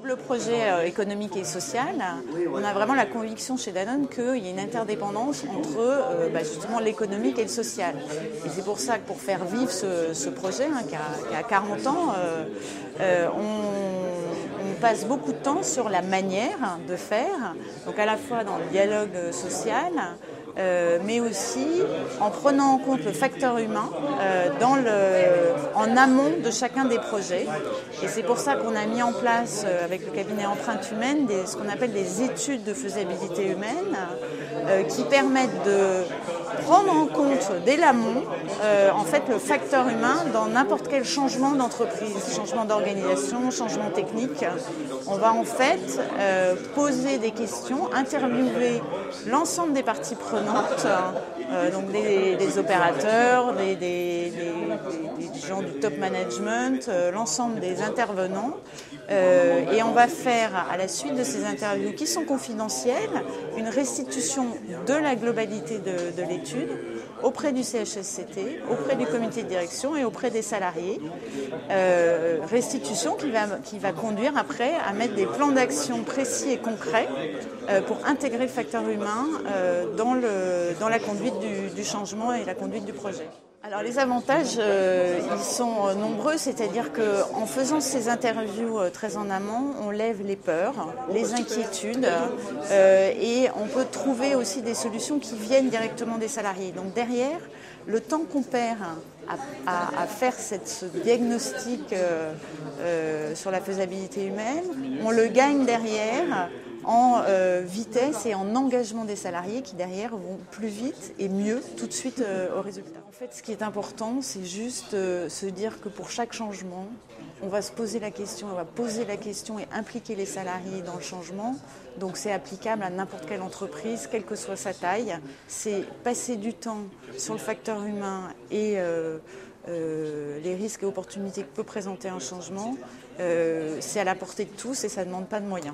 double projet économique et social, on a vraiment la conviction chez Danone qu'il y a une interdépendance entre justement l'économique et le social. Et c'est pour ça que pour faire vivre ce projet qui a 40 ans, on passe beaucoup de temps sur la manière de faire, donc à la fois dans le dialogue social, mais aussi en prenant en compte le facteur humain en amont de chacun des projets. Et c'est pour ça qu'on a mis en place, avec le cabinet Empreinte Humaine, ce qu'on appelle des études de faisabilité humaine qui permettent de prendre en compte dès l'amont le facteur humain dans n'importe quel changement d'entreprise, changement d'organisation, changement technique. On va en fait poser des questions, interviewer l'ensemble des parties prenantes, donc des opérateurs, des gens du top management, l'ensemble des intervenants. Et on va faire, à la suite de ces interviews qui sont confidentielles, une restitution de la globalité de l'étude auprès du CHSCT, auprès du comité de direction et auprès des salariés. Restitution qui va conduire après à mettre des plans d'action précis et concrets pour intégrer le facteur humain dans la conduite du changement et la conduite du projet. Alors les avantages, ils sont nombreux, c'est-à-dire qu'en faisant ces interviews très en amont, on lève les peurs, les inquiétudes et on peut trouver aussi des solutions qui viennent directement des salariés. Donc derrière, le temps qu'on perd à faire ce diagnostic sur la faisabilité humaine, on le gagne derrière en vitesse et en engagement des salariés qui derrière vont plus vite et mieux tout de suite au résultat. En fait, ce qui est important, c'est juste se dire que pour chaque changement, on va se poser la question, on va poser la question et impliquer les salariés dans le changement. Donc c'est applicable à n'importe quelle entreprise, quelle que soit sa taille. C'est passer du temps sur le facteur humain et les risques et opportunités que peut présenter un changement. C'est à la portée de tous et ça ne demande pas de moyens.